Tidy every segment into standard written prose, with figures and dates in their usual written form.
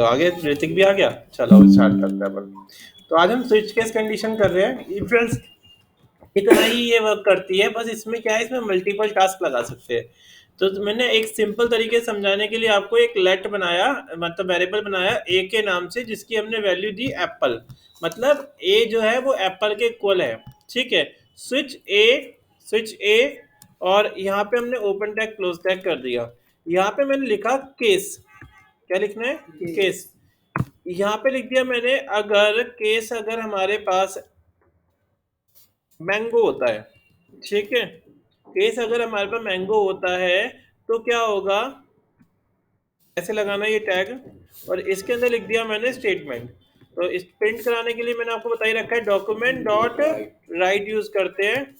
तो आगे ऋतिक भी आ गया। चलो स्टार्ट करते हैं अपन। तो आज हम स्विच केस कंडीशन कर रहे हैं। इफ एल्स इतना ही ये वर्क करती है, बस इसमें क्या है, इसमें मल्टीपल टास्क लगा सकते हैं। तो मैंने एक सिंपल तरीके से समझाने के लिए आपको एक लेट बनाया, मतलब वेरिएबल बनाया ए के नाम से, जिसकी हमने वैल्यू दी एप्पल। मतलब ए जो है वो एप्पल के इक्वल है। ठीक है। स्विच ए, स्विच ए, और यहाँ पे हमने ओपन टैग क्लोज टैग कर दिया। यहाँ पे मैंने लिखा केस। क्या लिखना है? केस। यहाँ पे लिख दिया मैंने, अगर केस, अगर हमारे पास मैंगो होता है, ठीक है, केस अगर हमारे पास मैंगो होता है तो क्या होगा, ऐसे लगाना ये टैग, और इसके अंदर लिख दिया मैंने स्टेटमेंट। तो इस प्रिंट कराने के लिए मैंने आपको बता ही रखा है, डॉक्यूमेंट डॉट राइट यूज करते हैं,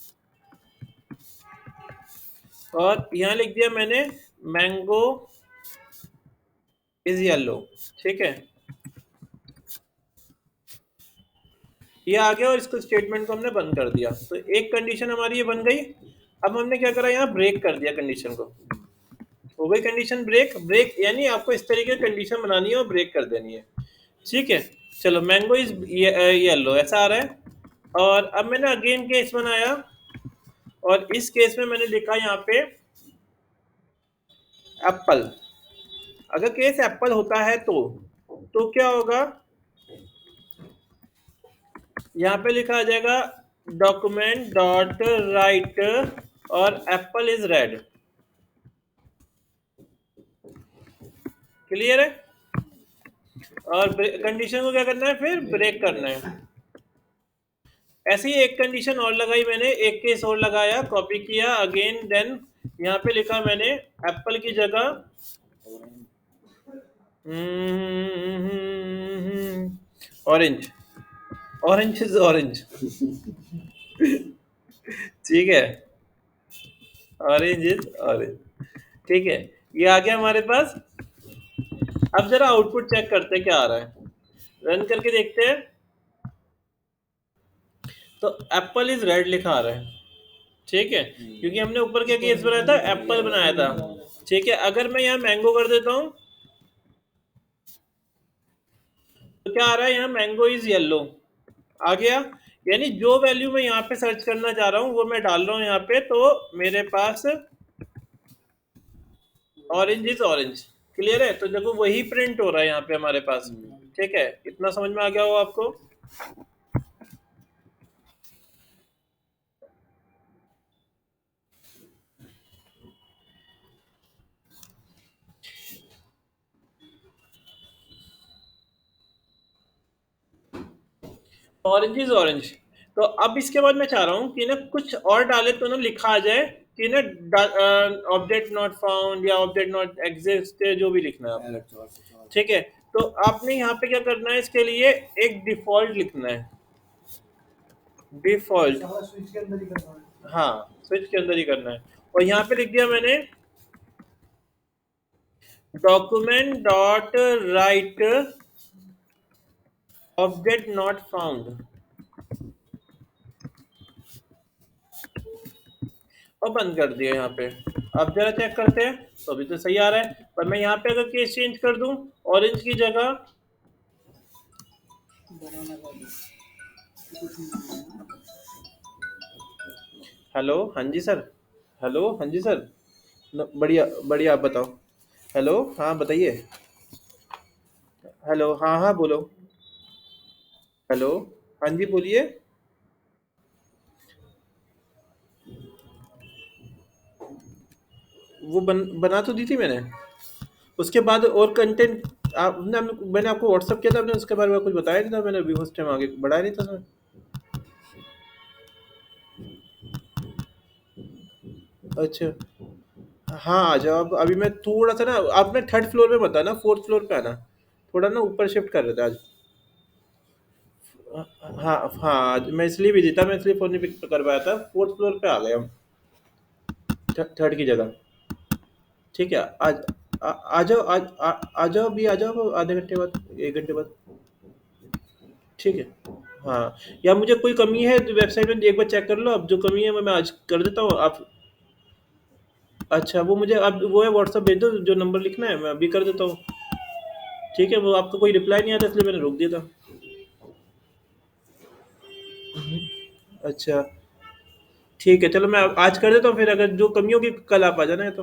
और यहाँ लिख दिया मैंने मैंगो इज येलो। ठीक है, ये आ गया, और इसको स्टेटमेंट को हमने बंद कर दिया। तो एक कंडीशन हमारी ये बन गई। अब हमने क्या करा, यहाँ ब्रेक कर दिया कंडीशन को। हो गई कंडीशन ब्रेक। ब्रेक यानी आपको इस तरीके की कंडीशन बनानी है और ब्रेक कर देनी है। ठीक है। चलो, मैंगो इज येलो ऐसा आ रहा है। और अब मैंने अगेन केस बनाया, और इस केस में मैंने लिखा यहाँ पे एप्पल। अगर केस एप्पल होता है तो क्या होगा, यहाँ पे लिखा आ जाएगा डॉक्यूमेंट डॉट राइट और एप्पल इज रेड। क्लियर है? और कंडीशन को क्या करना है, फिर ब्रेक करना है। ऐसे ही एक कंडीशन और लगाई मैंने, एक केस और लगाया, कॉपी किया अगेन, देन यहाँ पे लिखा मैंने एप्पल की जगह ऑरेंज। Orange is orange. ठीक है, ऑरेंज इज ऑरेंज। ठीक है, ये आ गया हमारे पास। अब जरा आउटपुट चेक करते हैं क्या आ रहा है, रन करके देखते हैं। तो एप्पल इज रेड लिखा आ रहा है। ठीक है, क्योंकि हमने ऊपर क्या केस बनाया था, एप्पल बनाया था। ठीक है, अगर मैं यहाँ मैंगो कर देता हूँ तो क्या आ रहा है, यहाँ मैंगो इज येलो आ गया। यानी जो वैल्यू मैं यहाँ पे सर्च करना चाह रहा हूँ वो मैं डाल रहा हूँ यहाँ पे, तो मेरे पास ऑरेंज इज ऑरेंज। क्लियर है? तो देखो वही प्रिंट हो रहा है यहाँ पे हमारे पास। ठीक है, इतना समझ में आ गया हो आपको? Orange is orange. तो अब इसके बाद मैं चाह रहा हूँ कि ना कुछ और डाले तो ना लिखा आ जाए कि ना ऑब्जेक्ट नॉट फाउंड या ऑब्जेक्ट नॉट एग्जिस्ट, जो भी लिखना है आप। ठीक है, तो आपने यहाँ पे क्या करना है, इसके लिए एक डिफॉल्ट लिखना है। डिफॉल्ट, हाँ, स्विच के अंदर ही करना है। और यहाँ पे लिख दिया मैंने document dot right object not found, और बंद कर दिया यहाँ पे। अब जरा चेक करते हैं, तो अभी तो सही आ रहा है। पर मैं यहाँ पे अगर केस चेंज कर दूं, ऑरेंज की जगह हेलो, हाँ जी सर। हेलो, हाँ जी सर। बढ़िया बढ़िया, आप बताओ। हेलो, हाँ बताइए। हेलो, हाँ हाँ बोलो। हेलो, हाँ जी बोलिए। वो बना तो दी थी मैंने। उसके बाद और कंटेंट आपने, मैंने आपको व्हाट्सअप किया था, आपने उसके बारे में कुछ बताया नहीं था। मैंने अभी उस टाइम आगे बढ़ाया नहीं था सर। अच्छा, हाँ आ जाओ। अब अभी मैं थोड़ा सा ना, आपने थर्ड फ्लोर पे बता ना, फोर्थ फ्लोर पे आना। थोड़ा ना ऊपर शिफ्ट कर रहे थे आज। हाँ हाँ, आज मैं इसलिए बिजी था, मैं इसलिए फोन नहीं पिक कर पाया था। फोर्थ फ्लोर पे आ गए हम, थर्ड की जगह। ठीक है, आज आ जाओ, आज आ जाओ, अभी आ जाओ, आधे घंटे बाद, एक घंटे बाद। ठीक है। हाँ, या मुझे कोई कमी है तो वेबसाइट में एक बार चेक कर लो, अब जो कमी है मैं आज कर देता हूँ। आप, अच्छा, वो मुझे अब वो है, व्हाट्सअप भेज दो, जो नंबर लिखना है मैं अभी कर देता हूँ। ठीक है, वो आपका कोई रिप्लाई नहीं आता इसलिए मैंने रोक दिया था। अच्छा ठीक है, चलो मैं आज कर देता हूँ, फिर अगर जो कमी होगी कल आप आ जाना है तो।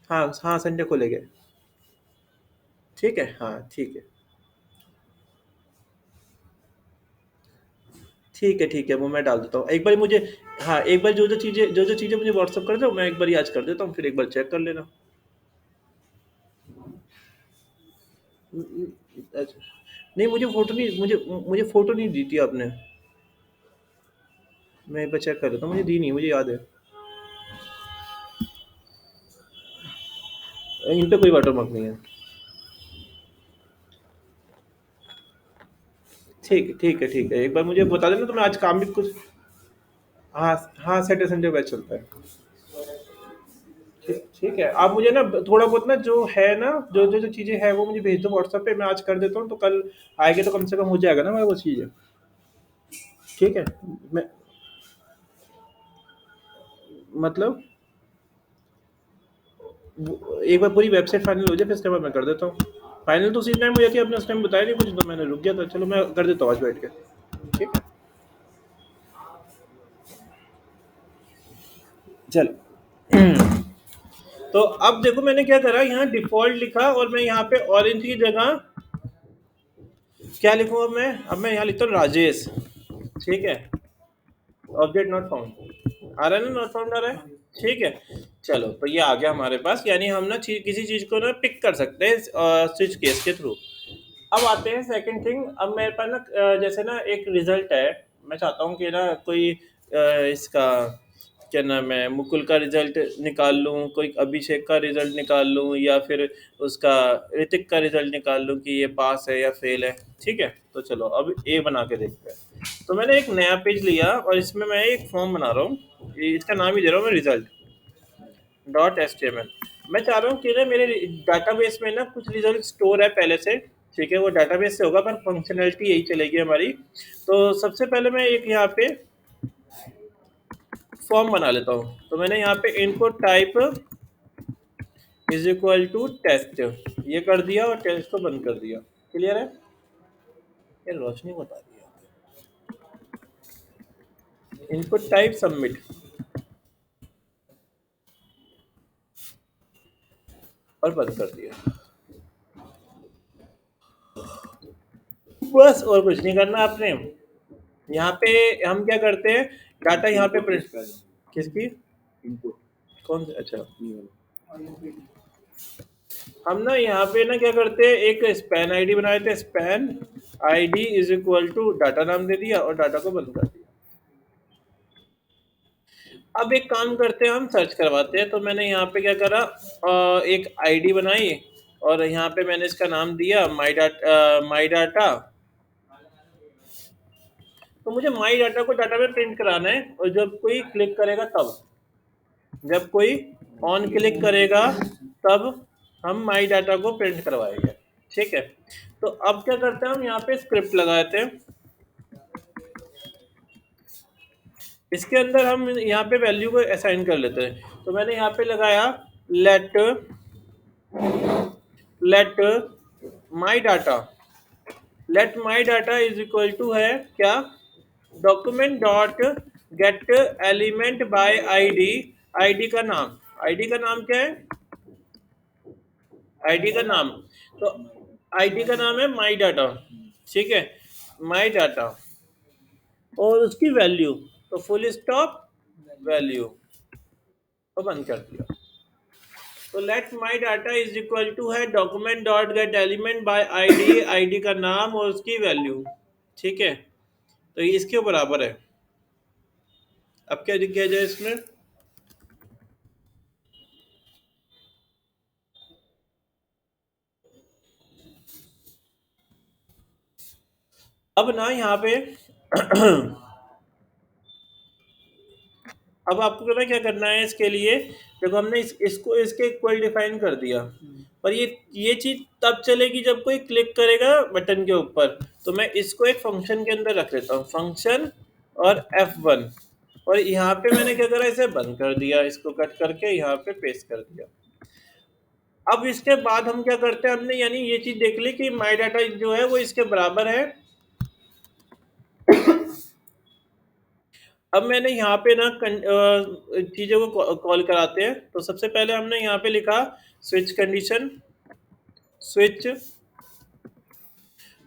हाँ हाँ, संडे को लेंगे। ठीक है, हाँ ठीक है। ठीक है ठीक है, वो मैं डाल देता हूँ एक बार मुझे। हाँ, एक बार जो जो चीज़ें मुझे व्हाट्सअप कर दो, मैं एक बार आज कर देता हूँ, फिर एक बार चेक कर लेना। अच्छा, नहीं मुझे फोटो नहीं, मुझे मुझे फोटो नहीं दी थी आपने। मैं एक बार चेक कर लेता हूँ, मुझे दी नहीं, मुझे याद है। इन पे कोई वाटर मार्क नहीं है। ठीक है ठीक है ठीक है, एक बार मुझे बता देना तो मैं आज काम भी कुछ। हाँ हाँ, सैटरडे संडे बैच चलता है। ठीक ठीक है, आप मुझे ना थोड़ा बहुत ना जो है ना, जो चीज़ें हैं वो मुझे भेज दो व्हाट्सएप पे, मैं आज कर देता हूँ तो कल आएंगे तो कम से कम हो जाएगा ना मैं वो चीज़ें। ठीक है। मैं मतलब एक बार पूरी वेबसाइट फाइनल हो जाए फिर उसके बाद मैं कर देता हूँ। फाइनल तो उसी टाइम हो जाती है, आपने उस टाइम बताया नहीं कुछ तो मैंने रुक गया था। चलो मैं कर देता हूँ आज बैठ के। ठीक है, चल। तो अब देखो मैंने क्या करा, यहाँ डिफॉल्ट लिखा और मैं यहाँ पे ऑरेंज की जगह क्या लिखूँ, अब मैं यहाँ लिखता हूँ राजेश। ठीक है, ऑब्जेक्ट नॉट फाउंड आ रहा है ना, नॉट फाउंड आ रहा है। ठीक है, चलो तो ये आ गया हमारे पास, यानी हम ना किसी चीज को ना पिक कर सकते हैं स्विच केस के थ्रू। अब आते हैं सेकंड थिंग, अब मेरे पास ना जैसे ना एक रिजल्ट है, मैं चाहता हूँ कि ना कोई इसका क्या नाम है, मुकुल का रिजल्ट निकाल लूँ, कोई अभिषेक का रिजल्ट निकाल लूँ, या फिर उसका ऋतिक का रिजल्ट निकाल लूँ कि ये पास है या फेल है। ठीक है, तो चलो अब ए बना के देखते हैं। तो मैंने एक नया पेज लिया और इसमें मैं एक फॉर्म बना रहा हूँ, इसका नाम ही दे रहा हूँ मैं result dot H T M L. मैं चाह रहा हूँ कि ना मेरे डाटाबेस में ना कुछ रिजल्ट स्टोर है पहले से। ठीक है, वो डाटाबेस से होगा पर फंक्शनैलिटी यही चलेगी हमारी। तो सबसे पहले मैं एक यहाँ पे फॉर्म बना लेता हूँ, तो मैंने यहाँ पे input type is equal to test ये कर दिया और टेस्ट को बंद कर दिया। क्लियर है, ये रोशनी बता दिया। इनपुट टाइप सबमिट और बंद कर दिया। बस और कुछ नहीं करना आपने। यहाँ पे हम क्या करते हैं, डाटा यहाँ पे प्रिंट। किसकी इनपुट, कौन सा, अच्छा हम ना यहाँ पे ना क्या करते हैं, एक स्पैन आईडी बना लेते हैं, span ID is equal to data नाम दे दिया और डाटा को बंद कर दिया। अब एक काम करते हैं, हम सर्च करवाते हैं। तो मैंने यहाँ पे क्या करा, एक आईडी बनाई और यहाँ पे मैंने इसका नाम दिया माई डाटा। तो मुझे माई डाटा को डाटा में प्रिंट कराना है, और जब कोई क्लिक करेगा तब, जब कोई ऑन क्लिक करेगा तब हम माई डाटा को प्रिंट करवाएंगे। ठीक है, तो अब क्या करते हैं, हम यहाँ पे स्क्रिप्ट लगाते हैं। इसके अंदर हम यहाँ पे वैल्यू को असाइन कर लेते हैं। तो मैंने यहाँ पे लगाया let let my data, let my data is equal to है क्या, document dot get element by ID. ID का नाम, आईडी का नाम क्या है, आईडी का नाम, तो आईडी का नाम है माई डाटा। ठीक है, माई डाटा और उसकी वैल्यू, तो फुल स्टॉप वैल्यू और बंद कर दिया। तो let my data is equal to है document dot get element by ID, ID का नाम और उसकी वैल्यू। ठीक है, तो ये इसके बराबर है। अब क्या किया जाए इसमें, अब ना यहाँ पे अब आपको ना क्या करना है इसके लिए, देखो हमने इसको इसके इक्वल डिफाइन कर दिया, पर ये चीज तब चलेगी जब कोई क्लिक करेगा बटन के ऊपर। तो मैं इसको एक फंक्शन के अंदर रख लेता हूँ, फंक्शन और F1। और यहाँ पे मैंने क्या करा, इसे बंद कर दिया, इसको कट करके यहाँ पे पेस्ट कर दिया। अब इसके बाद हम क्या करते हैं, हमने यानी ये चीज देख ली कि माई डाटा जो है वो इसके बराबर है। अब मैंने यहाँ पे ना चीजों को कॉल कराते हैं। तो सबसे पहले हमने यहाँ पे लिखा स्विच कंडीशन, स्विच,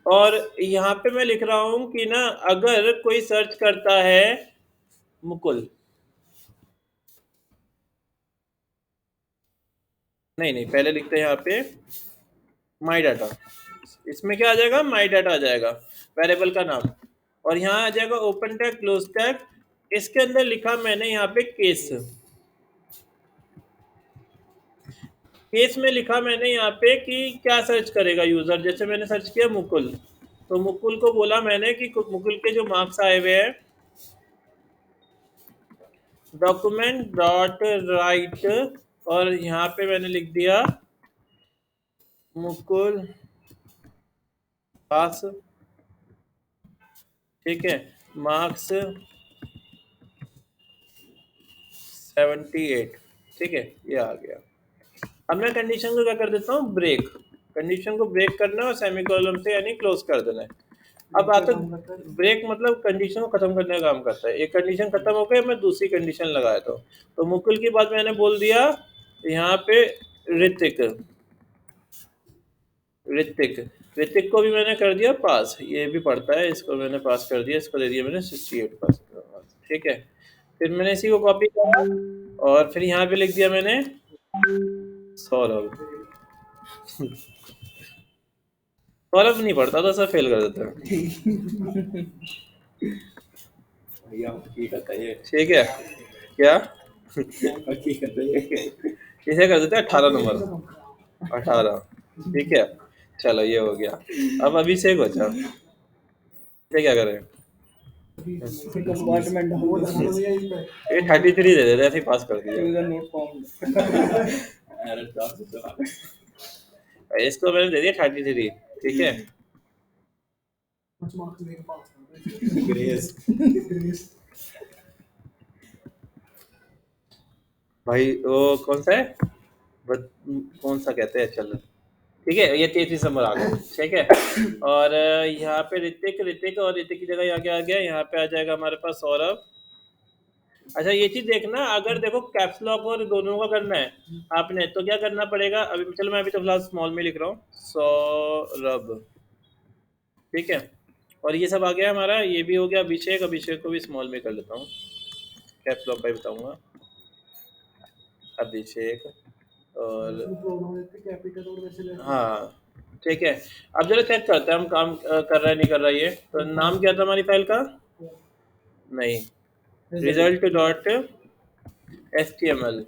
और यहाँ पे मैं लिख रहा हूँ कि ना अगर कोई सर्च करता है मुकुल, नहीं नहीं पहले लिखते हैं यहाँ पे माई डाटा। इसमें क्या आ जाएगा, माई डाटा आ जाएगा, वेरिएबल का नाम। और यहाँ आ जाएगा ओपन टैग क्लोज टैग। इसके अंदर लिखा मैंने यहाँ पे केस, केस में लिखा मैंने यहाँ पे कि क्या सर्च करेगा यूजर। जैसे मैंने सर्च किया मुकुल, तो मुकुल को बोला मैंने कि मुकुल के जो मार्क्स आए हुए हैं डॉक्यूमेंट डॉट राइट, और यहाँ पे मैंने लिख दिया मुकुल पास, ठीक है, मार्क्स 78, ठीक है, ये आ गया। अब मैं कंडीशन को क्या कर देता हूँ, ब्रेक। कंडीशन को ब्रेक करना है और सेमीकोलन से यानी क्लोज कर देना है। अब आता ब्रेक मतलब कंडीशन को खत्म करने का काम करता है। एक कंडीशन खत्म हो गई, मैं दूसरी कंडीशन लगाया तो मुकुल की बात मैंने बोल दिया यहाँ पे ऋतिक, ऋतिक, ऋतिक को भी मैंने कर दिया पास, ये भी पढ़ता है, इसको मैंने पास कर दिया, इसको दे दिया मैंने 68 पास, ठीक है। फिर मैंने इसी को कॉपी किया और फिर यहाँ पे लिख दिया मैंने सौरभ। सौरभ नहीं पढ़ता तो सब फेल कर देता है। ठीक है, क्या इसे कर देते हैं 18 नंबर, 18, ठीक है। चलो ये हो गया। अब अभिषेक बचा, ये क्या करें, ये 33 दे देते, ऐसे ही पास कर दिया। इसको मैंने दे दिया 33, ठीक है। भाई वो कौन सा है, कौन सा कहते हैं, चलो ठीक है, ये 33 नंबर आ गया, ठीक है। और यहाँ पे ऋतिक, ऋतिक और ऋतिक की जगह यहाँ क्या आ गया, यहाँ पे आ जाएगा हमारे पास सौरभ। अच्छा ये चीज देखना, अगर देखो कैप्स लॉक और दोनों का करना है आपने तो क्या करना पड़ेगा, अभी चलो मैं अभी तो फिलहाल स्मॉल में लिख रहा हूँ सौरभ, ठीक है। और ये सब आ गया हमारा, ये भी हो गया अभिषेक, अभिषेक को भी स्मॉल में कर लेता हूँ, कैप्स लॉक का ही बताऊंगा, अभिषेक और हाँ, ठीक है। अब जरा चेक करते हैं हम काम कर रहा है नहीं कर रहा है ये। तो नाम क्या था हमारी फाइल का, नहीं, रिजल्ट डॉट HTML,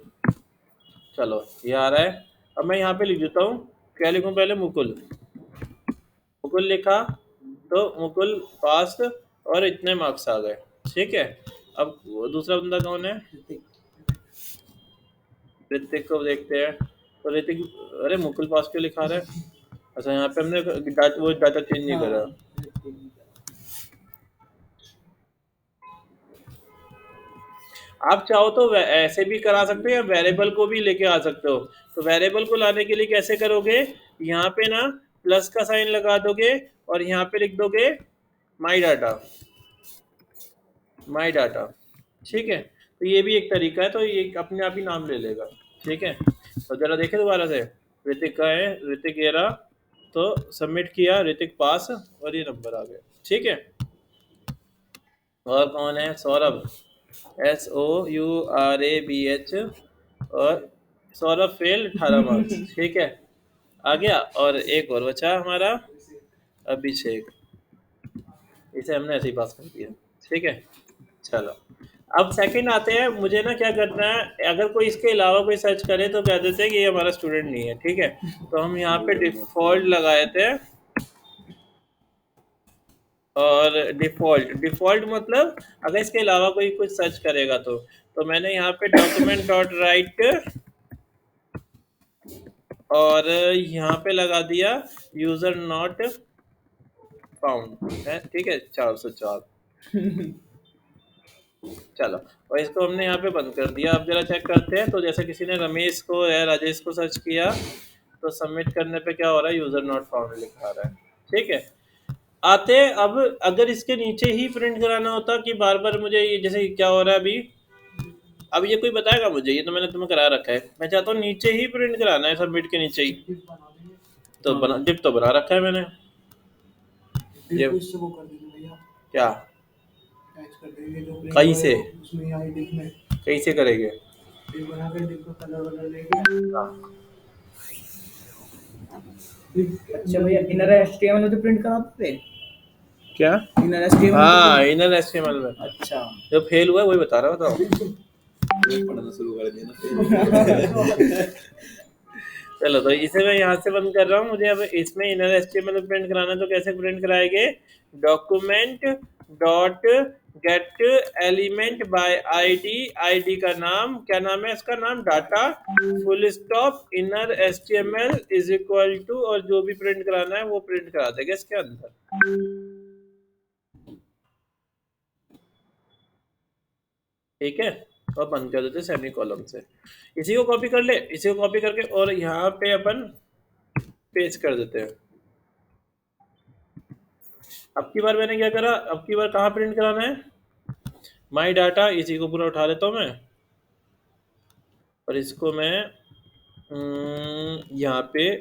चलो ये आ रहा है। अब मैं यहाँ पे लिख देता हूँ, क्या लिखूँ पहले, मुकुल, मुकुल लिखा तो मुकुल पास और इतने मार्क्स आ गए, ठीक है। अब दूसरा बंदा कौन है, ऋतिक को देखते हैं। तो ऋतिक, अरे मुकुल पास क्यों लिखा रहा है, अच्छा यहाँ पे हमने वो डाटा चेंज नहीं करा। आप चाहो तो ऐसे भी करा सकते हो या वेरिएबल को भी लेके आ सकते हो। तो वेरिएबल को लाने के लिए कैसे करोगे, यहाँ पे ना प्लस का साइन लगा दोगे और यहाँ पे लिख दोगे माई डाटा, माई डाटा, ठीक है। तो ये भी एक तरीका है, तो ये अपने आप ही नाम ले लेगा, ठीक है। तो जरा देखे दोबारा से, ऋतिक का है, ऋतिक ये रहा, तो सबमिट किया, ऋतिक पास और ये नंबर आ गया, ठीक है। और कौन है, सौरभ, SOURABH, और सौरभ फेल 18 मार्क्स, ठीक है, आ गया। और एक और बचा हमारा अभिषेक, इसे हमने ऐसे ही पास कर दिया, ठीक है। चलो अब सेकंड आते हैं, मुझे ना क्या करना है, अगर कोई इसके अलावा कोई सर्च करे तो कह देते हैं कि ये हमारा स्टूडेंट नहीं है, ठीक है। तो हम यहाँ पे डिफॉल्ट लगाए थे, और डिफॉल्ट, डिफॉल्ट मतलब अगर इसके अलावा कोई कुछ सर्च करेगा तो मैंने यहाँ पे डॉक्यूमेंट डॉट राइट और यहाँ पे लगा दिया यूजर नॉट फाउंड है, ठीक है, 404। चलो, और इसको हमने यहाँ पे बंद कर दिया। अब जरा चेक करते हैं, तो जैसे किसी ने रमेश को या राजेश को सर्च किया तो सबमिट करने पे क्या हो रहा है, यूजर नॉट फाउंड लिखा रहा है। ठीक है, आते अब अगर इसके नीचे ही प्रिंट कराना होता कि बार बार मुझे ये, जैसे क्या हो रहा है अभी, अब ये कोई बताएगा मुझे, ये तो मैंने तुम्हें करा रखा है, मैं चाहता हूँ नीचे ही प्रिंट कराना है, सबमिट के नीचे ही, तो बना डिप तो बना रखा है मैंने ये। क्या कैसे कैसे करेंगे? अच्छा भैया, इनर एचटीएमएल में तो प्रिंट करा दे क्या? Inner HTML? हाँ, इनर एचटीएमएल में। अच्छा, जो फेल हुआ है वही बता रहा बताओ। पढ़ना शुरू कर दिया। चलो, तो इसे मैं यहाँ से बंद कर रहा हूँ। मुझे अब इसमें इनर एचटीएमएल प्रिंट कराना है, तो कैसे प्रिंट कराएंगे? Document dot get element by ID, ID का नाम क्या नाम है, इसका नाम data, full stop, inner HTML is equal to, और जो भी प्रिंट कराना है वो प्रिंट करा देगा इसके अंदर। ठीक है, और बंद कर देते सेमी कॉलम से। इसी को कॉपी कर ले, इसी को कॉपी करके और यहाँ पे अपन पेस्ट कर देते हैं। अब की बार मैंने क्या करा, अब की बार कहाँ प्रिंट कराना है, माई डाटा, इसी को पूरा उठा लेता हूँ मैं, और इसको मैं यहाँ पे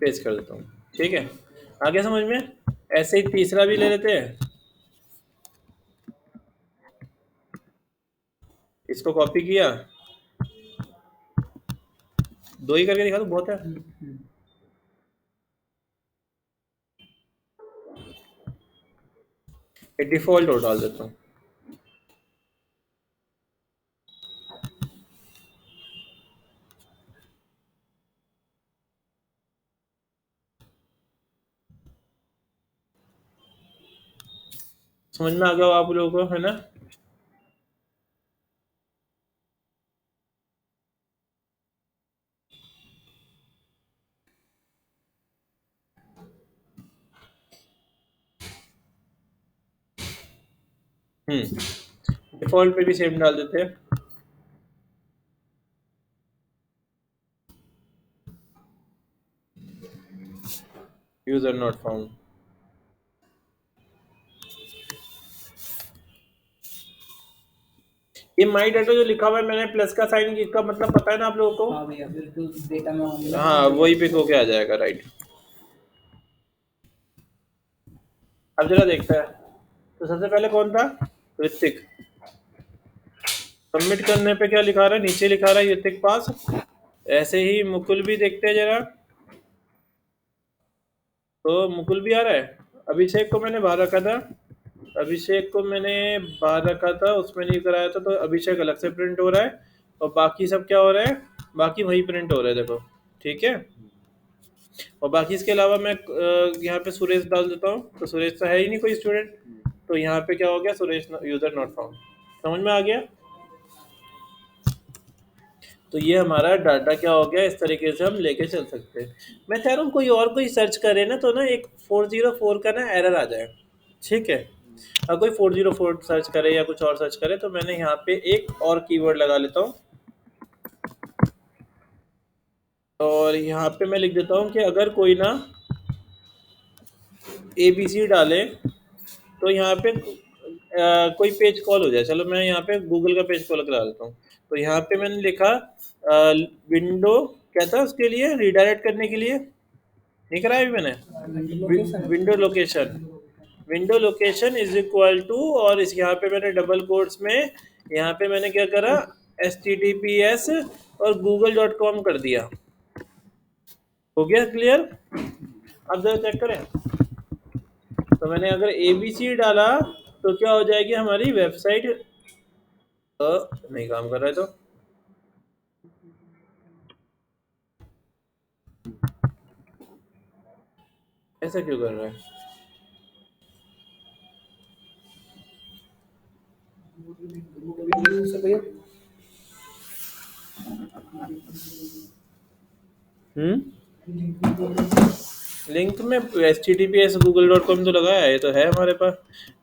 पेस्ट कर देता हूँ। ठीक है, आगे समझ में? ऐसे ही तीसरा भी ले लेते हैं, इसको कॉपी किया, दो ही करके दिखा दो, बहुत है। डिफॉल्ट और डाल देता हूँ। समझ में आ गया आप लोगों को, है ना? डिफॉल्ट पे भी सेम डाल देते हैं। User not found. ये माई डाटा जो लिखा हुआ है मैंने प्लस का साइन, इसका मतलब पता है ना आप लोगों को? हाँ भैया, फिर तो डेटा में होंगे ना। हाँ, वही पिक होके आ जाएगा, राइट। अब जरा देखता है, तो सबसे पहले कौन था? ऋतिक। सबमिट करने पे क्या लिखा रहा है, नीचे लिखा रहा है ऋतिक पास। ऐसे ही मुकुल भी देखते हैं जरा, तो मुकुल भी आ रहा है। अभिषेक को मैंने बाहर रखा था, अभिषेक को मैंने बाहर रखा था, उसमें नहीं कराया था, तो अभिषेक अलग से प्रिंट हो रहा है, और बाकी सब क्या हो रहा है, बाकी वही प्रिंट हो रहा है, देखो। ठीक है, और बाकी इसके अलावा मैं यहाँ पे सुरेश डाल देता हूँ, तो सुरेश तो है ही नहीं कोई स्टूडेंट, तो यहाँ पे क्या हो गया, सुरेश यूजर नॉट फाउंड। समझ में आ गया? तो ये हमारा डाटा क्या हो गया, इस तरीके से हम लेके चल सकते हैं। मैं चाह रहा हूँ कोई और कोई सर्च करे ना, तो ना एक 404 का ना एरर आ जाए। ठीक है, अगर कोई 404 सर्च करे या कुछ और सर्च करे, तो मैंने यहाँ पे एक और कीवर्ड लगा लेता हूँ, और यहाँ पे मैं लिख देता हूँ कि अगर कोई ना ABC डाले, तो यहाँ पे कोई पेज कॉल हो जाए। चलो मैं यहाँ पे गूगल का पेज कॉल करा देता हूँ। तो यहाँ पे मैंने लिखा विंडो, क्या था उसके लिए, रिडायरेक्ट करने के लिए नहीं कराया अभी मैंने, window location, window location is equal to, और इस यहाँ पे मैंने डबल कोट्स में, यहाँ पे मैंने क्या करा, HTTPS और google.com कर दिया। हो गया क्लियर? अब जरा चेक करें, तो मैंने अगर ABC डाला तो क्या हो जाएगी हमारी वेबसाइट, नहीं काम कर रहा है, तो ऐसा क्यों कर रहा है? भैया हम्म लिंक में https google.com तो लगाया है, ये तो है हमारे पास।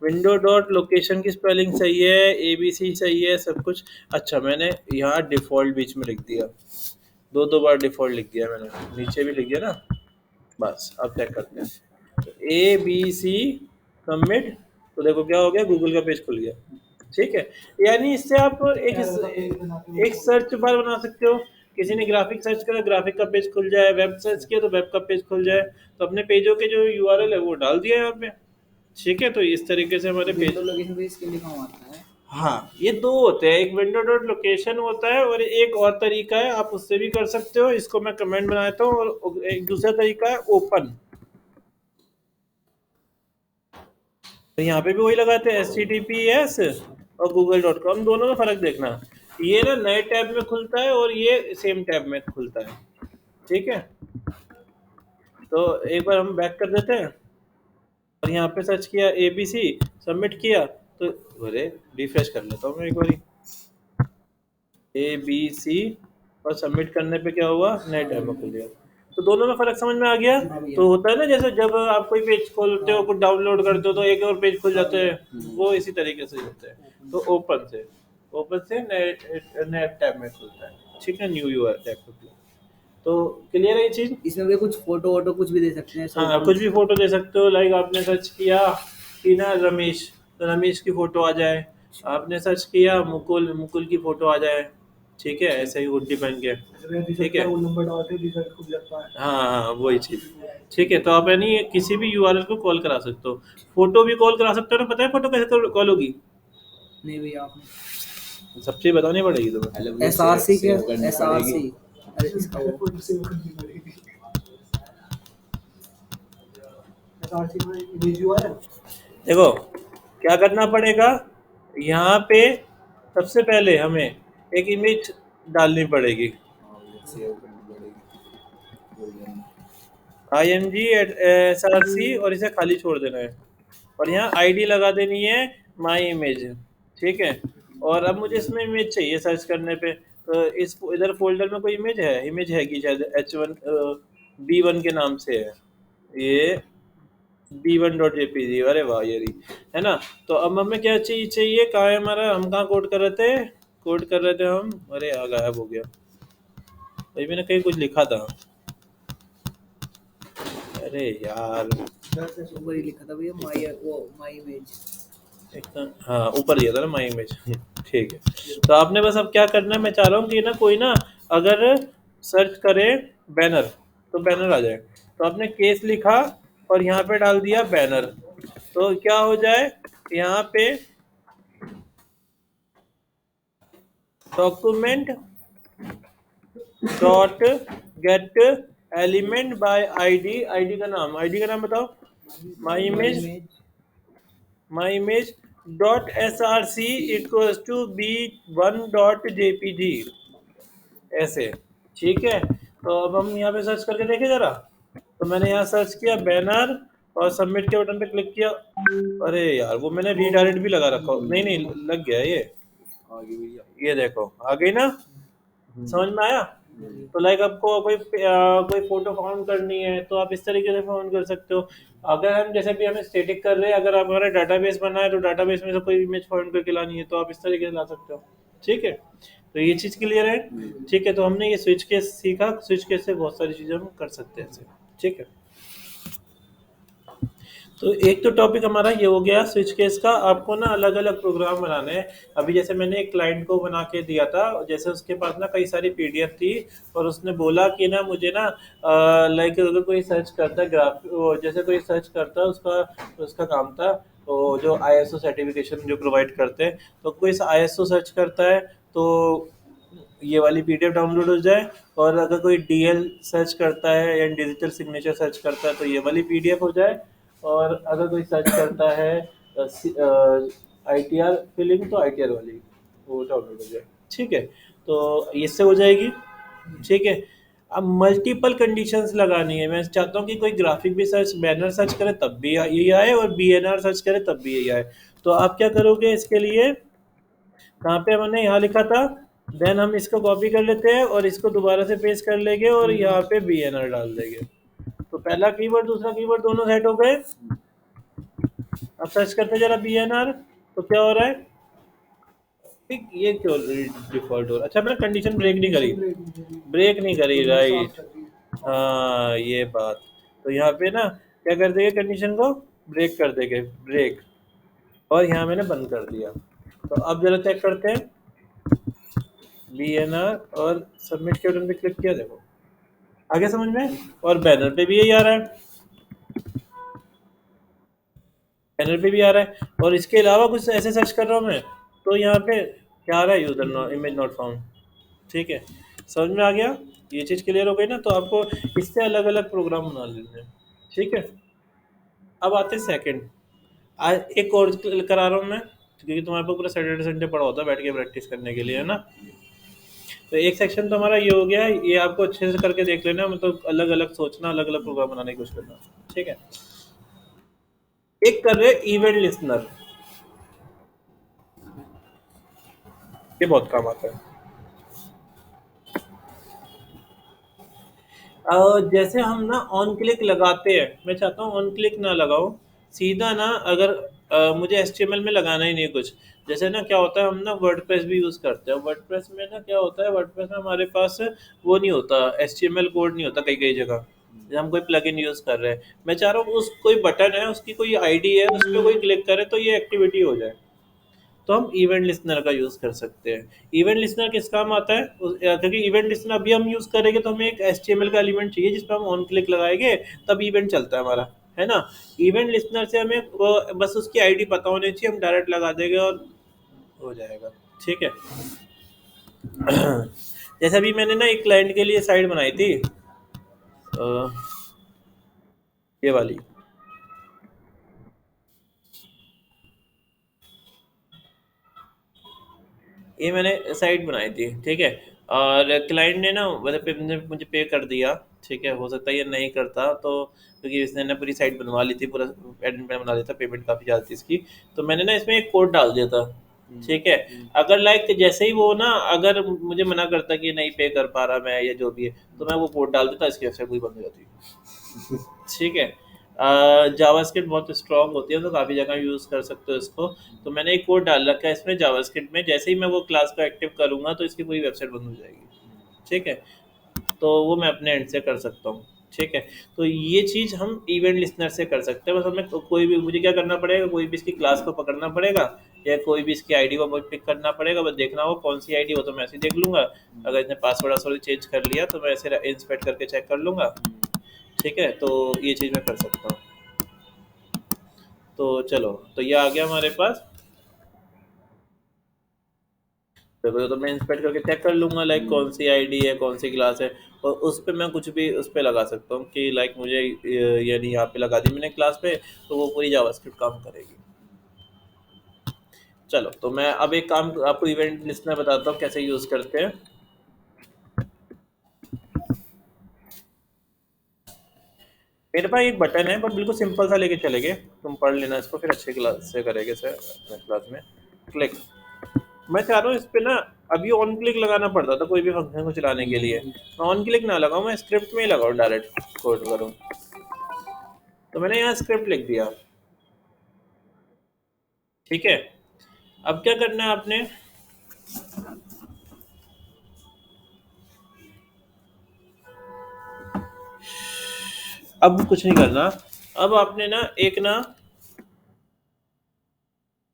विंडो डॉट लोकेशन की स्पेलिंग सही है, ABC सही है, सब कुछ। अच्छा, मैंने यहाँ डिफ़ॉल्ट बीच में लिख दिया, दो बार डिफ़ॉल्ट लिख दिया मैंने, नीचे भी लिख दिया ना। बस अब चेक करते हैं, तो ABC सबमिट, तो देखो क्या हो गया, गूगल का पेज खुल गया। ठीक है, यानी इससे आप एक सर्च बार बना सकते हो। किसी ने ग्राफिक सर्च करा, ग्राफिक का पेज खुल जाए, वेब सर्च किया तो वेब का पेज खुल जाए, तो अपने पेजों के जो यूआरएल है वो डाल दिया यहाँ पे। ठीक है, तो इस तरीके से हमारे पेज। विंडो लोकेशन पे इसके लिए काम आता है। हाँ, ये दो होते हैं, एक विंडो डॉट लोकेशन होता है और एक और तरीका है, आप उससे भी कर सकते हो, इसको मैं कमेंट बनाता हूँ। और एक दूसरा तरीका है ओपन, तो यहाँ पे भी वही लगाते हैं HTTPS और google.com, दोनों में फर्क देखना। ये ना नए टैब में खुलता है और ये सेम टैब में खुलता है। ठीक है, तो एक बार हम बैक कर देते हैं और यहाँ पे सर्च किया ABC, सबमिट किया, तो अरे रिफ्रेश कर लेता हूँ मैं एक बारी, ABC, और सबमिट करने पे क्या हुआ, नए टैब में खुल गया। तो दोनों में फर्क समझ में आ गया। तो होता है ना, जैसे जब आप कोई पेज खोलते हो, कुछ डाउनलोड करते हो, तो एक और पेज खुल जाते हैं, वो इसी तरीके से होता है। तो ओपन से नए टैब में खुलता है। ठीक है, न्यू यूआर टैब खुलता है। तो क्लियर है ये चीज। इसमें भी कुछ फोटो वोटो कुछ भी दे सकते हैं, हाँ, कुछ भी फोटो दे सकते हो। लाइक आपने सर्च किया कि ना रमेश, तो रमेश की फोटो आ जाए। आपने सर्च किया मुकुल, मुकुल की फोटो आ जाए। ठीक है, ऐसे ही हुड्डी पहन के। ठीक है, नंबर डालते रिजल्ट खुल जाता है। हाँ वही चीज। ठीक है, तो आप यानी किसी भी यूआरएल को कॉल करा सकते हो, फोटो भी कॉल करा सकते हो ना। पता है फोटो कैसे कॉल होगी? नहीं भैया, आपने सब चीज बतानी पड़ेगी तुम्हें। SRC के SRC, अरे इसका वो SRC में इमेज हुआ है। देखो क्या करना पड़ेगा, यहाँ पे सबसे पहले हमें एक इमेज डालनी पड़ेगी, IMG@SRC, और इसे खाली छोड़ देना है। और यहाँ ID लगा देनी है माई इमेज। ठीक है, और अब मुझे इसमें इमेज चाहिए सर्च करने पे, तो इस इधर फोल्डर में कोई इमेज है कि शायद H1 B1 के नाम से है ये, B1.jpg। अरे वाह, ये रही है ना। तो अब हमें क्या चाहिए, कहाँ है हमारा, हम कहाँ कोड कर रहे थे हम, अरे यार गायब हो गया भाई, मैंने कहीं कुछ लिखा था, अरे यार। ऊपर ही लिखा था भैया, माई इमेज। हाँ, ऊपर दिया था ना माई इमेज। ठीक है, तो आपने बस अब क्या करना है, मैं चाह रहा हूँ कि ना कोई ना अगर सर्च करे बैनर, तो बैनर आ जाए। तो आपने केस लिखा और यहाँ पे डाल दिया बैनर, तो क्या हो जाए, यहाँ पे document dot get element by ID का नाम बताओ, my image dot SRC equals to B1.jpg, ऐसे। ठीक है, तो अब हम यहाँ पे सर्च करके देखें जरा। तो मैंने यहाँ सर्च किया बैनर और सबमिट के बटन पे क्लिक किया, अरे यार वो मैंने रीडायरेक्ट भी लगा रखा, नहीं लग गया ये देखो आ गई ना, समझ में आया। तो लाइक आपको कोई फोटो फाउंड करनी है तो आप इस तरीके से फाउंड कर सकते हो। अगर हम जैसे भी हमें स्टैटिक कर रहे हैं, अगर आप हमारा डाटाबेस बना है तो डाटाबेस में से कोई इमेज फाउंड करके लानी है तो आप इस तरीके से ला सकते हो। ठीक है, तो ये चीज़ क्लियर है। ठीक है, तो हमने ये स्विच केस सीखा, स्विच केस से बहुत सारी चीज़ें हम कर सकते हैं ऐसे। ठीक है, तो एक तो टॉपिक हमारा ये हो गया स्विच केस का। आपको ना अलग अलग प्रोग्राम बनाने हैं। अभी जैसे मैंने एक क्लाइंट को बना के दिया था, जैसे उसके पास ना कई सारी PDF थी और उसने बोला कि ना मुझे ना लाइक अगर कोई सर्च करता है जैसे कोई सर्च करता है, उसका उसका काम था तो जो ISO सर्टिफिकेशन जो प्रोवाइड करते हैं, तो कोई ISO सर्च करता है तो ये वाली PDF डाउनलोड हो जाए, और अगर कोई DL सर्च करता है या डिजिटल सिग्नेचर सर्च करता है तो ये वाली PDF हो जाए, और अगर कोई सर्च करता है ITR फिलिंग तो ITR वाली वो डाउनलोड हो जाए। ठीक है, तो इससे हो जाएगी। ठीक है, अब मल्टीपल कंडीशंस लगानी है। मैं चाहता हूँ कि कोई ग्राफिक भी बैनर सर्च करे तब भी यही आए, और BNR सर्च करे तब भी यही आए। तो आप क्या करोगे इसके लिए, कहाँ पे हमने यहाँ लिखा था, देन हम इसको कॉपी कर लेते हैं और इसको दोबारा से पेस्ट कर लेंगे और यहाँ पे BNR डाल देंगे। तो पहला कीवर्ड दूसरा कीवर्ड दोनों सेट हो गए। अब सर्च करते जरा BNR, तो क्या हो रहा है? ठीक, ये क्यों डिफॉल्ट हो रहा है? अच्छा मैंने कंडीशन ब्रेक नहीं करी, ब्रेक नहीं करी, राइट। हाँ ये बात, तो यहाँ पे ना क्या कर देंगे, कंडीशन को ब्रेक कर देंगे, ब्रेक, और यहाँ मैंने बंद कर दिया। तो अब जरा चेक करते हैं, BNR और सबमिट के बटन पे क्लिक किया, देखो आगे समझ में। और बैनर पे भी यही आ रहा है, बैनर पे भी आ रहा है। और इसके अलावा कुछ ऐसे सर्च कर रहा हूँ मैं, तो यहाँ पे क्या आ रहा है, user not, image not found. ठीक है, समझ में आ गया, ये चीज़ क्लियर हो गई ना। तो आपको इससे अलग अलग प्रोग्राम बना लेने हैं। ठीक है, अब आते हैं सेकंड। आज एक और करा रहा हूँ मैं, क्योंकि तुम्हारे पास पूरा सैटरडे संडे पड़ा होता है बैठ के प्रैक्टिस करने के लिए, है ना। तो एक सेक्शन तो हमारा ये हो गया है, ये आपको अच्छे से करके देख लेना, मतलब अलग अलग सोचना, अलग अलग प्रोग्राम बनाने की कोशिश करना। ठीक है, एक कर रहे इवेंट लिस्नर, ये बहुत काम आता है। जैसे हम ना ऑन क्लिक लगाते हैं, मैं चाहता हूँ ऑन क्लिक ना लगाओ, सीधा ना, अगर मुझे HTML में लगाना ही नहीं कुछ। जैसे ना क्या होता है, हम ना वर्डप्रेस भी यूज़ करते हैं, वर्डप्रेस में ना क्या होता है, वर्डप्रेस में हमारे पास वो नहीं होता, HTML कोड नहीं होता कई कई जगह, जैसे हम कोई प्लगइन यूज़ कर रहे हैं। मैं चाह रहा हूँ उस कोई बटन है, उसकी कोई आईडी है, उस पर कोई क्लिक करे तो ये एक्टिविटी हो जाए, तो हम इवेंट लिस्नर का यूज़ कर सकते हैं। इवेंट लिस्नर किस काम आता है, क्योंकि इवेंट लिस्नर अभी हम यूज़ करेंगे तो हमें एक HTML का एलिमेंट चाहिए जिस पर हम ऑन क्लिक लगाएंगे तब इवेंट चलता है हमारा, है ना। इवेंट लिस्नर से हमें बस उसकी आईडी पता होनी चाहिए, हम डायरेक्ट लगा देंगे और हो जाएगा। ठीक है। जैसे अभी मैंने ना एक क्लाइंट के लिए साइट बनाई थी, ये वाली, ये मैंने साइट बनाई थी, ठीक है। और क्लाइंट ने ना मतलब मुझे पे कर दिया, ठीक है। हो सकता है ये नहीं करता, तो क्योंकि इसने ना पूरी साइट बनवा ली थी, पूरा एडमिन बना लिया था, पेमेंट काफ़ी ज़्यादा थी इसकी, तो मैंने ना इसमें एक कोड डाल दिया था। ठीक है, अगर लाइक जैसे ही वो ना, अगर मुझे मना करता कि नहीं पे कर पा रहा मैं या जो भी है, तो मैं वो कोड डाल देता, इसकी वेबसाइट पूरी बंद हो जाती। ठीक है। जावास्क्रिप्ट बहुत स्ट्रांग होती है, तो काफ़ी जगह यूज़ कर सकते हो इसको। तो मैंने एक कोड डाल रखा है इसमें जावास्क्रिप्ट में, जैसे ही मैं वो क्लास को एक्टिव करूँगा तो इसकी पूरी वेबसाइट बंद हो जाएगी। ठीक है, तो वो मैं अपने एंड से कर सकता हूँ। ठीक है, तो ये चीज़ हम इवेंट लिस्नर से कर सकते हैं। बस हमें कोई भी, मुझे क्या करना पड़ेगा, कोई भी इसकी क्लास को पकड़ना पड़ेगा, या कोई भी इसकी आईडी को पिक करना पड़ेगा, बस देखना हो कौन सी आईडी हो, तो मैं ऐसे ही देख लूँगा। अगर इसने पासवर्ड वासवर्ड चेंज कर लिया तो मैं ऐसे इंस्पेक्ट करके चेक कर लूँगा। ठीक है, तो ये चीज़ मैं कर सकता हूँ। तो चलो, तो ये आ गया हमारे पास। तो मैं इंस्पेक्ट करके चेक कर लूँगा लाइक कौन सी आईडी है, कौन सी क्लास है, और उस पे मैं कुछ भी उस पे लगा सकता हूँ कि लाइक मुझे यानी यहाँ पे लगा दी मैंने क्लास पे, तो वो पूरी जावास्क्रिप्ट काम करेगी। चलो, तो मैं अब एक काम आपको इवेंट लिस्ट में बताता हूँ कैसे यूज़ करते हैं। मेरे पास एक बटन है, पर बिल्कुल सिंपल सा लेके चलेंगे, तुम पढ़ लेना इसको, फिर अच्छे क्लास से करेंगे सर अपने क्लास में। क्लिक, मैं चाह रहा हूँ इस पे ना, अभी ऑन क्लिक लगाना पड़ता था कोई भी फंक्शन को चलाने के लिए, मैं ऑन क्लिक ना लगाऊं, मैं स्क्रिप्ट में ही लगाऊं, डायरेक्ट कोड करूँ। तो मैंने यहाँ स्क्रिप्ट लिख दिया। ठीक है, अब क्या करना है आपने, अब कुछ नहीं करना। अब आपने ना एक ना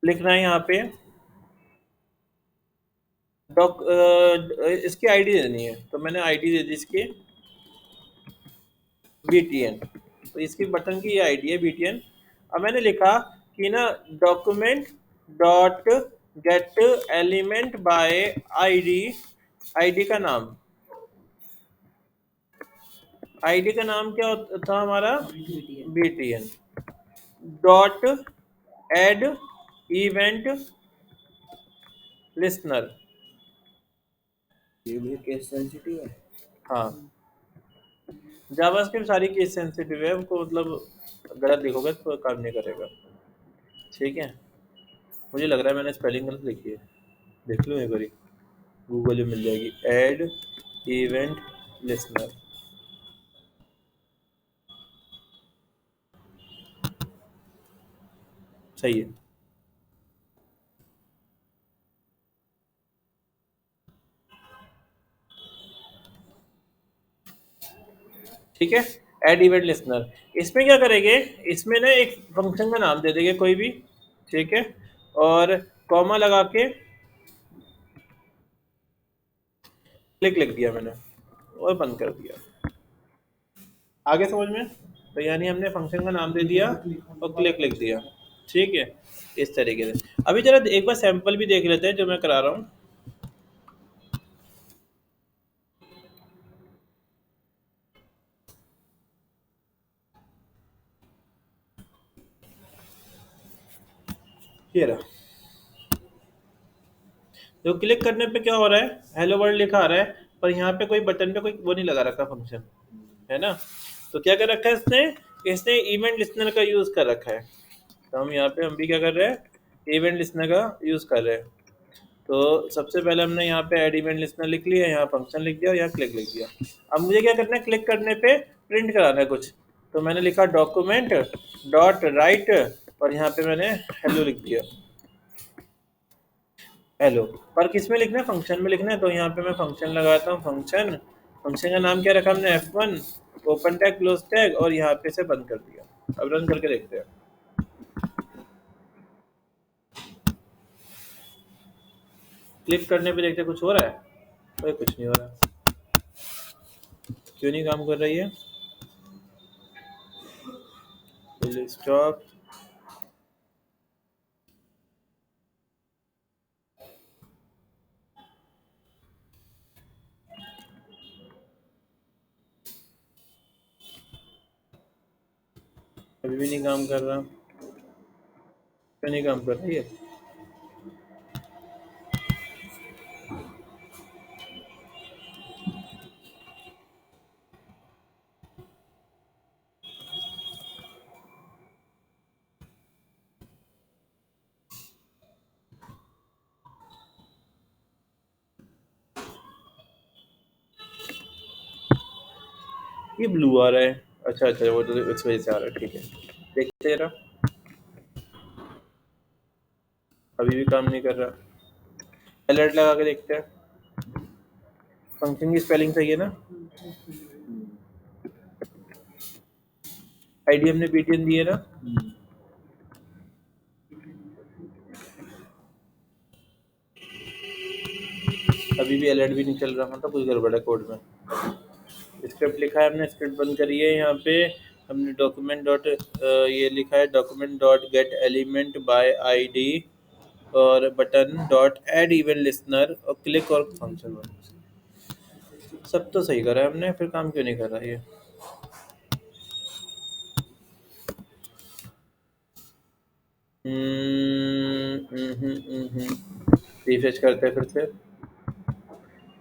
लिखना है यहाँ पे डॉक, इसकी आईडी देनी है, तो मैंने आईडी दे दी इसकी BTN, तो इसकी बटन की ये आईडी है BTN। अब मैंने लिखा कि ना document dot get element by ID, ID का नाम, आईडी का नाम क्या था हमारा, BTN dot add event listener. ये भी केस सेंसिटिव है। हाँ, जावास्क्रिप्ट सारी केस सेंसिटिव है, उनको मतलब गलत लिखोगे तो काम नहीं करेगा। ठीक है, मुझे लग रहा है मैंने स्पेलिंग गलत लिखी है, देख लो एक बारी, गूगल में मिल जाएगी, ऐड इवेंट लिसनर। सही है। ठीक है, ऐड इवेंट लिसनर, इसमें क्या करेंगे, इसमें ना एक फंक्शन का नाम दे देंगे कोई भी, ठीक है, और कॉमा लगा के क्लिक लिख दिया मैंने और बंद कर दिया। आगे समझ में? तो यानी हमने फंक्शन का नाम दे दिया और क्लिक लिख दिया। ठीक है, इस तरीके से। अभी जरा एक बार सैंपल भी देख लेते हैं जो मैं करा रहा हूँ। ये रहा, तो क्लिक करने पे क्या हो रहा है, हेलो वर्ल्ड लिखा आ रहा है, पर यहाँ पे कोई बटन पे कोई वो नहीं लगा रखा फंक्शन, है ना। तो क्या कर रखा है इसने, इसने इवेंट लिस्नर का यूज कर रखा है। तो हम यहाँ पे हम भी क्या कर रहे हैं, इवेंट लिस्नर का यूज कर रहे हैं। तो सबसे पहले हमने यहाँ पे ऐड इवेंट लिस्नर लिख लिया, यहाँ फंक्शन लिख दिया और यहाँ क्लिक लिख दिया। अब मुझे क्या करना है, क्लिक करने पे प्रिंट कराना है कुछ। तो मैंने लिखा डॉक्यूमेंट डॉट राइट और यहाँ पे मैंने हेलो लिख दिया, हेलो। पर किस में लिखना है, फंक्शन में लिखना है। तो यहाँ पे मैं फंक्शन लगाता हूँ, फंक्शन, फंक्शन का नाम क्या रखा हमने, F1 open tag close tag और यहाँ पे से बंद कर दिया। अब रन करके देखते हैं। क्लिक करने पे देखते कुछ हो रहा है, कोई कुछ नहीं हो रहा। क्यों नहीं काम कर रही है, स्टॉप। अभी भी नहीं काम कर रहा, क्यों नहीं काम कर रही है। ये ब्लू आ रहा है, अच्छा अच्छा, वो तो इस वजह से आ रहा है। ठीक है, देखते रहा, अभी भी काम नहीं कर रहा। अलर्ट लगा के देखते हैं, फंक्शन की स्पेलिंग सही है ना। आईडी हमने बीटीएन दी है ना। अभी भी अलर्ट भी नहीं चल रहा, मतलब कुछ गड़बड़ है कोड में। स्क्रिप्ट लिखा है हमने, स्क्रिप्ट बंद करी है। यहाँ पे हमने डॉक्यूमेंट डॉट ये लिखा है, document dot get element by ID और button dot add event listener और क्लिक और फंक्शन। सब तो सही करा है हमने, फिर काम क्यों नहीं कर रहा ये। रिफ्रेश करते हैं फिर से।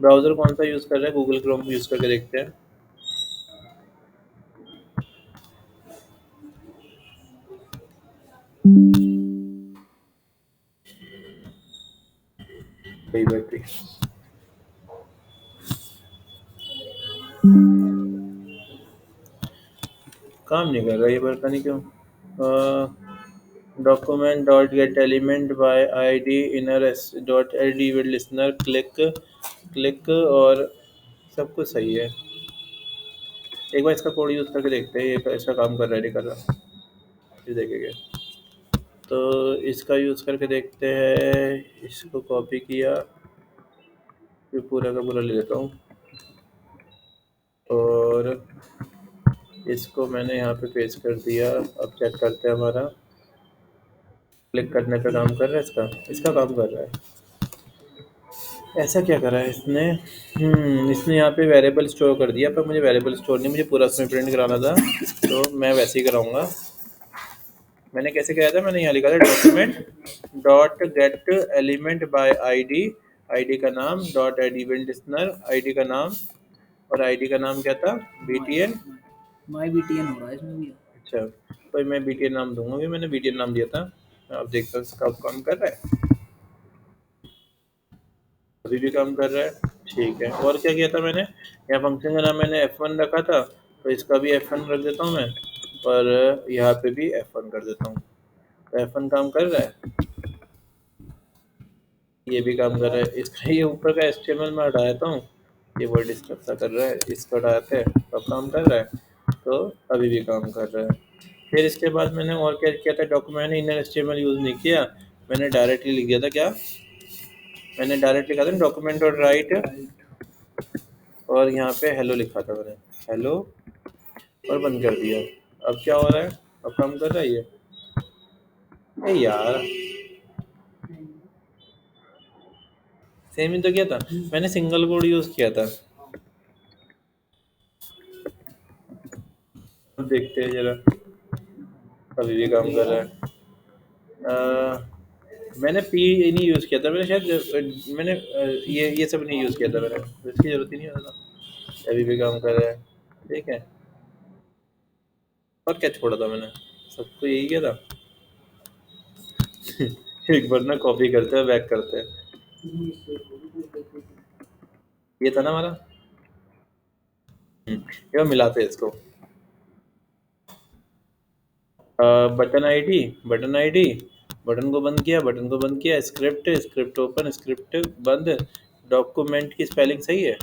ब्राउज़र कौन सा यूज़ कर रहे हैं, गूगल क्रोम यूज़ करके देखते हैं। सही बैटरी, काम नहीं कर रहा ये, पता नहीं क्यों। Document dot get element by ID inner dot add event listener click click और सब कुछ सही है। एक बार इसका कोड यूज़ करके देखते हैं ये इसका काम कर रहा है नहीं कर रहा, फिर देखेंगे। तो इसका यूज़ करके देखते हैं, इसको कॉपी किया, फिर पूरा का पूरा ले लेता हूँ और इसको मैंने यहाँ पे पेस्ट कर दिया। अब चेक करते हैं हमारा क्लिक करने पे काम कर रहा है, इसका काम कर रहा है। ऐसा क्या करा है इसने, इसने यहाँ पे वेरिएबल स्टोर कर दिया, पर मुझे वेरिएबल स्टोर नहीं, मुझे पूरा उसमें प्रिंट कराना था। तो मैं वैसे ही कराऊंगा। मैंने कैसे किया था, मैंने यहाँ लिखा था document dot get element by ID, ID का नाम dot add event listener, ID का नाम और आईडी का नाम क्या था, बीटीएन। माई बीटीएन हो रहा है इसमें भी। अच्छा, तो मैं बीटीएन नाम दूंगा, भी मैंने बीटीएन नाम दिया था। आप देखते हैं इसका काम कर रहा है, अभी भी काम कर रहा है। ठीक है, और क्या किया था मैंने, यहाँ फंक्शन का नाम मैंने F1 रखा था, तो इसका भी F1 रख देता हूँ मैं, और यहाँ पे भी F1 कर देता हूँ। F1 काम कर रहा है, ये भी काम कर रहा है। इसका ये ऊपर का HTML मैं हटा देता हूँ, ये वर्ड इसका कर रहा है, इसको हटाते हैं, अब काम कर रहा है, तो अभी भी काम कर रहा है। फिर इसके बाद मैंने और क्या किया था, डॉक्यूमेंट इनर HTML यूज़ नहीं किया, मैंने डायरेक्टली लिख दिया था क्या, मैंने डायरेक्ट लिखा था डॉक्यूमेंट डॉट राइट, और यहाँ पे हेलो लिखा था मैंने, हेलो, और बंद कर दिया। अब क्या हो रहा है, अब काम कर रहा है ये, ए यार सेम ही तो किया था मैंने, सिंगल कोड यूज़ किया था। अब देखते हैं जरा, अभी भी काम कर रहा है। मैंने पी नहीं यूज़ किया था, मैंने शायद मैंने ये सब नहीं यूज़ किया था मैंने, तो इसकी ज़रूरत ही नहीं होता था। अभी भी काम कर रहा है, ठीक है। और क्या छोड़ा था मैंने, सब तो यही किया था। एक बार ना कॉपी करते हैं, बैक करते हैं, ये था ना हमारा। ये मिलाते हैं इसको, button ID, button ID, button को बंद किया, बटन को बंद किया, स्क्रिप्ट, स्क्रिप्ट ओपन, स्क्रिप्ट बंद, डॉक्यूमेंट की स्पेलिंग सही है,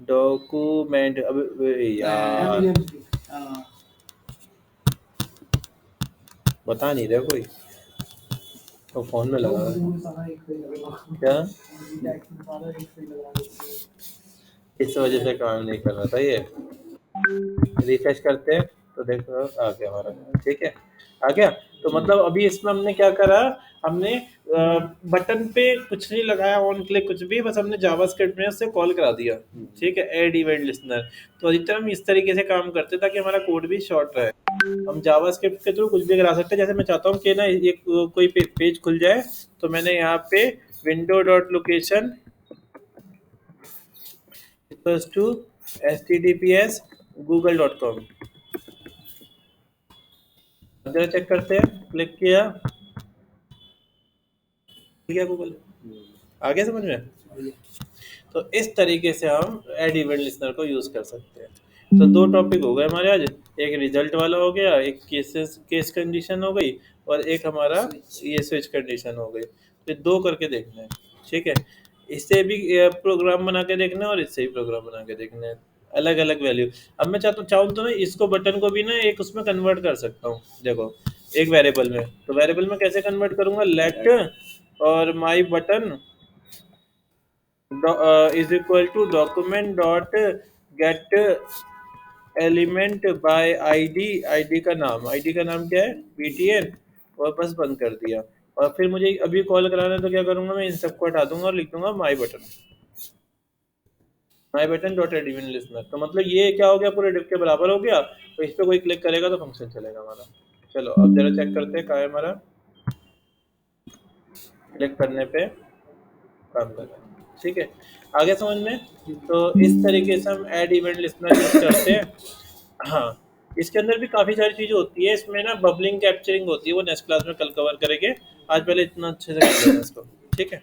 डॉक्यूमेंट, अब यार बता नहीं रहा कोई, तो फोन में लगा है क्या, इस वजह से काम नहीं कर रहा था ये। रिफ्रेश करते हैं तो देखो आ गया हमारा, ठीक है, आ गया। तो मतलब अभी इसमें हमने क्या करा, हमने बटन पे कुछ नहीं लगाया, ऑन क्लिक कुछ भी, बस हमने जावास्क्रिप्ट में उससे कॉल करा दिया, ठीक है, ऐड इवेंट लिस्नर। तो अधिकतर हम इस तरीके से काम करते हैं ताकि हमारा कोड भी शॉर्ट रहे। हम जावास्क्रिप्ट के थ्रू कुछ भी करा सकते हैं, जैसे मैं चाहता हूँ कि ना एक कोई पेज खुल जाए, तो मैंने यहाँ पे window dot location equals to https google.com, जरा चेक करते हैं, क्लिक किया, किया गूगल, आ गया समझ में। तो इस तरीके से हम एड इवेंट लिस्नर को यूज़ कर सकते हैं। तो दो टॉपिक हो गए हमारे आज, एक रिजल्ट वाला हो गया, एक केस कंडीशन हो गई, और एक हमारा ये स्विच कंडीशन हो गई। तो दो करके देखना है, ठीक है। इससे भी प्रोग्राम बना के देखना है, और इससे भी प्रोग्राम बना के देखना है, अलग अलग वैल्यू। अब मैं चाहूँ तो मैं इसको बटन को भी ना एक उसमें कन्वर्ट कर सकता हूँ, देखो एक वेरिएबल में। तो वेरिएबल में कैसे कन्वर्ट करूँगा, लेट और my button is equal to document dot get element by ID, ID का नाम क्या है, btn, और बस बंद कर दिया। और फिर मुझे अभी कॉल कराना है तो क्या करूंगा, मैं इन सबको हटा दूंगा और लिख दूंगा my button dot add event listener. तो मतलब ये क्या हो गया, पूरे डिफ के बराबर हो गया। तो इस पर कोई क्लिक करेगा तो फंक्शन चलेगा हमारा। चलो अब जरा चेक करते हैं कहाँ है हमारा, क्लिक करने पे काम कर रहा है, ठीक है, आगे समझ में। तो इस तरीके से हम ऐड इवेंट लिस्नर यूज करते हैं। हाँ, इसके अंदर भी काफ़ी सारी चीज़ें होती है, इसमें ना बबलिंग कैप्चरिंग होती है, वो नेक्स्ट क्लास में कल कवर करेंगे। आज पहले इतना अच्छे से कर लेना इसको, ठीक है।